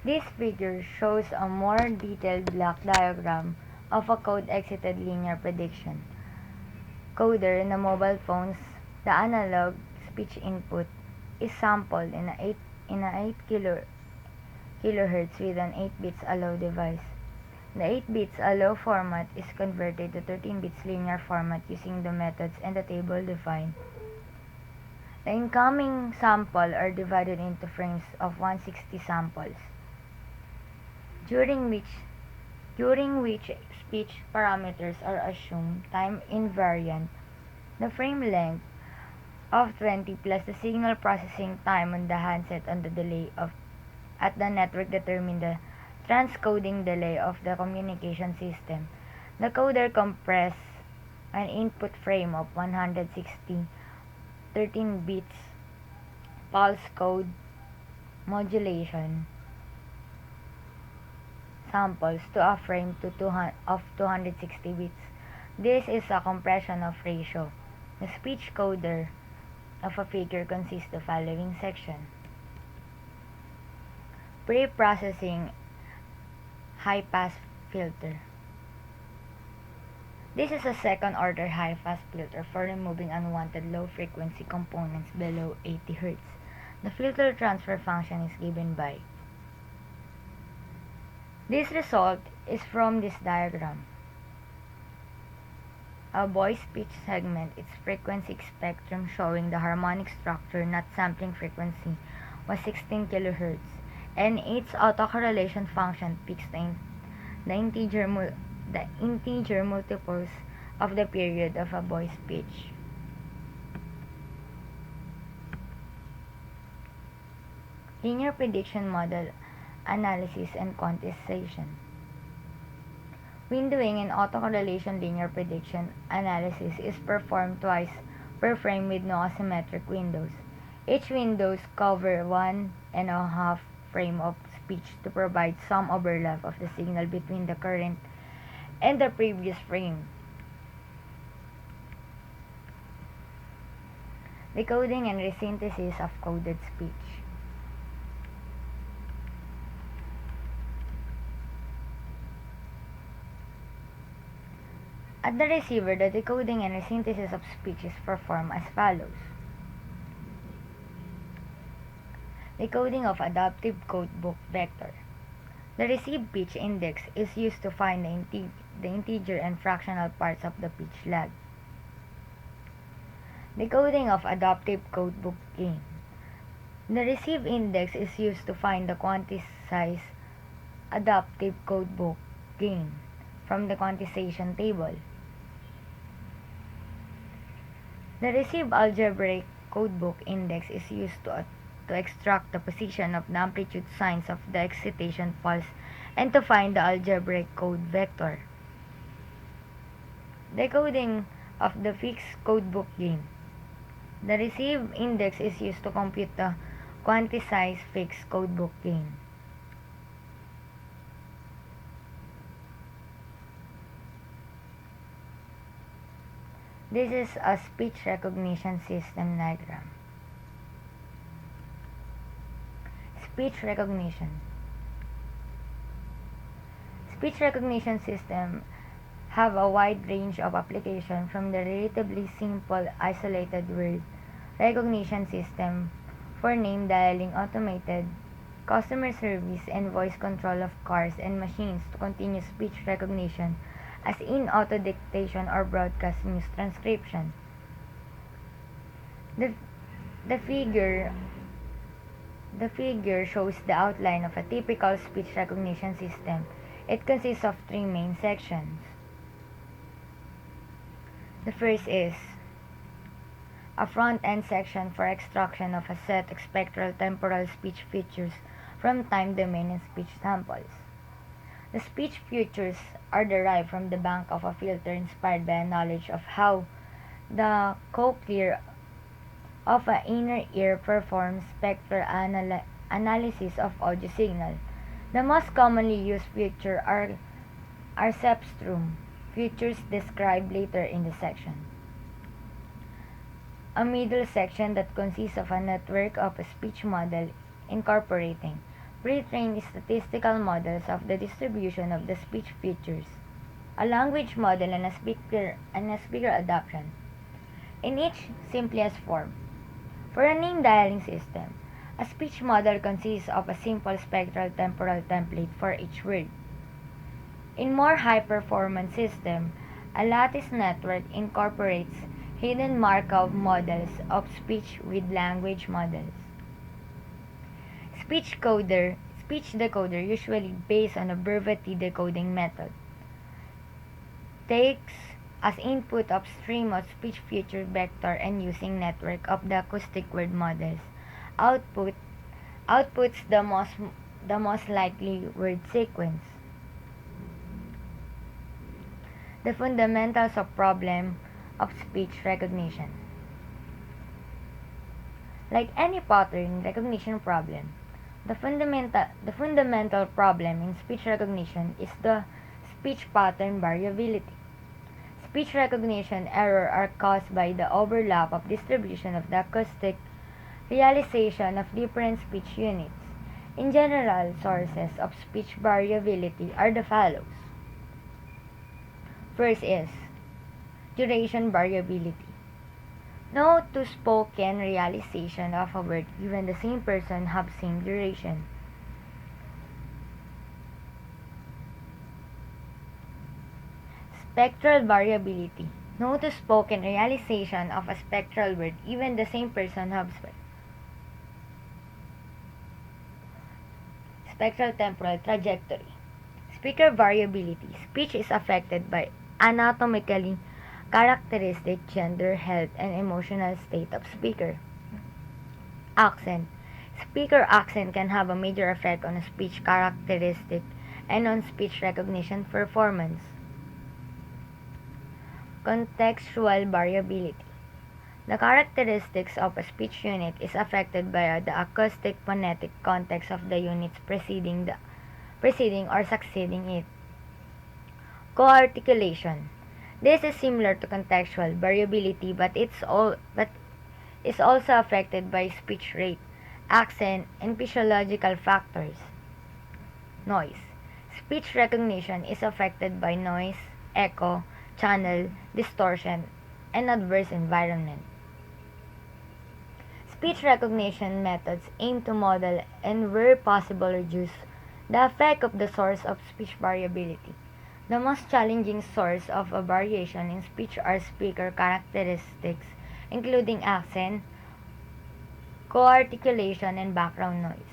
This figure shows a more detailed block diagram of a code-exited linear prediction coder in the mobile phones. The analog speech input is sampled in a 8 kilohertz with an 8 bits allow device. The 8 bits allow format is converted to 13 bits linear format using the methods and the table defined. The incoming sample are divided into frames of 160 samples, during which speech parameters are assumed time invariant. The frame length of 20 plus the signal processing time on the handset and the delay of at the network determine the transcoding delay of the communication system. The coder compresses an input frame of 160 13 bits pulse code modulation samples to a frame of 260 bits. This is a compression of ratio. The speech coder of a figure consists of the following section: pre-processing high-pass filter. This is a second-order high-pass filter for removing unwanted low-frequency components below 80 Hz. The filter transfer function is given by. This result is from this diagram. A voice pitch segment, its frequency spectrum showing the harmonic structure, not sampling frequency, was 16 kHz, and its autocorrelation function picks the integer multiples of the period of a voice pitch. Linear prediction model analysis and quantization. Windowing and autocorrelation linear prediction analysis is performed twice per frame with no asymmetric windows. Each windows cover 1.5 frame of speech to provide some overlap of the signal between the current and the previous frame. Decoding and resynthesis of coded speech. At the receiver, the decoding and resynthesis of speech is performed as follows. Decoding of adaptive codebook vector. The received pitch index is used to find the integer and fractional parts of the pitch lag. Decoding of adaptive codebook gain. The received index is used to find the quantized adaptive codebook gain from the quantization table. The received algebraic codebook index is used to extract the position of the amplitude signs of the excitation pulse and to find the algebraic code vector. Decoding of the fixed codebook gain. The received index is used to compute the quantized fixed codebook gain. This is a speech recognition system diagram. Speech recognition. Speech recognition systems have a wide range of application, from the relatively simple isolated word recognition system for name dialing, automated customer service, and voice control of cars and machines to continuous speech recognition as in auto dictation or broadcast news transcription. The figure shows the outline of a typical speech recognition system. It consists of three main sections. The first is a front-end section for extraction of a set of spectral temporal speech features from time domain and speech samples. The speech features are derived from the bank of a filter inspired by a knowledge of how the cochlea of an inner ear performs spectral analysis of audio signal. The most commonly used features are cepstrum, features described later in the section. A middle section that consists of a network of a speech model incorporating pre-trained statistical models of the distribution of the speech features, a language model, and a speaker adoption, in each simplest form. For a name dialing system, a speech model consists of a simple spectral temporal template for each word. In more high-performance system, a lattice network incorporates hidden Markov models of speech with language models. Speech decoder, usually based on a brevity decoding method, takes as input of stream of speech feature vector and using network of the acoustic word models, outputs the most likely word sequence. The fundamentals of problem of speech recognition. Like any pattern recognition problem, the fundamental problem in speech recognition is the speech pattern variability. Speech recognition errors are caused by the overlap of distribution of the acoustic realization of different speech units. In general, sources of speech variability are the follows. First is duration variability. No two spoken realization of a word even the same person have same duration. Spectral variability. No two spoken realization of a spectral word even the same person have spectral temporal trajectory. Speaker variability. Speech is affected by anatomically characteristic gender, health, and emotional state of speaker. Accent. Speaker accent can have a major effect on speech characteristic and on speech recognition performance. Contextual variability. The characteristics of a speech unit is affected by the acoustic phonetic context of the units preceding or succeeding it. Co-articulation. This is similar to contextual variability, but is also affected by speech rate, accent, and physiological factors. Noise. Speech recognition is affected by noise, echo, channel, distortion, and adverse environment. Speech recognition methods aim to model and, where possible, reduce the effect of the source of speech variability. The most challenging source of a variation in speech are speaker characteristics, including accent, co-articulation, and background noise.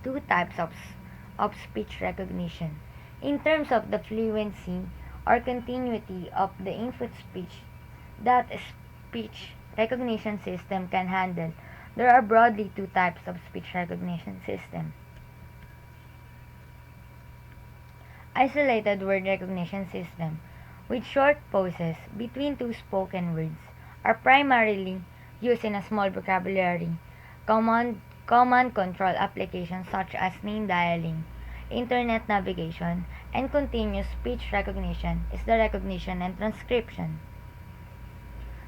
Two types of speech recognition. In terms of the fluency or continuity of the input speech that a speech recognition system can handle, there are broadly two types of speech recognition system. Isolated word recognition system, with short pauses between two spoken words, are primarily used in a small vocabulary command control applications such as name dialing, internet navigation, and continuous speech recognition is the recognition and transcription.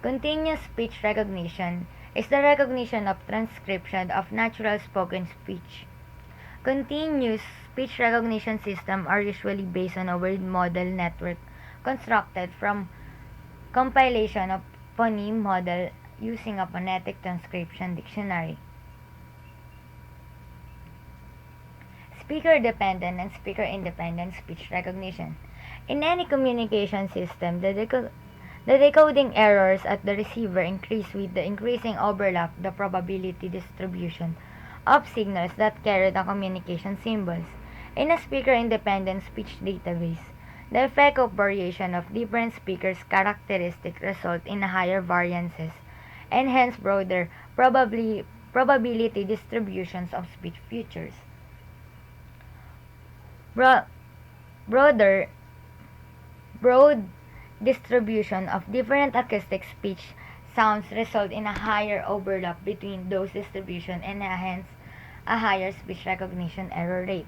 Continuous speech recognition is the recognition of transcription of natural spoken speech. Continuous speech recognition systems are usually based on a word model network constructed from compilation of phoneme model using a phonetic transcription dictionary. Speaker-dependent and speaker-independent speech recognition. In any communication system, the decoding errors at the receiver increase with the increasing overlap the probability distribution of signals that carry the communication symbols. In a speaker-independent speech database, the effect of variation of different speakers' characteristics result in higher variances and hence broader probability distributions of speech features. Broad distribution of different acoustic speech sounds result in a higher overlap between those distributions and hence a higher speech recognition error rate.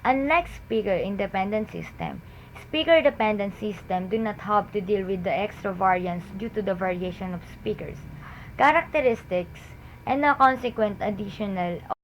Unlike speaker-independent systems, speaker-dependent systems do not have to deal with the extra variance due to the variation of speakers' characteristics and the consequent additional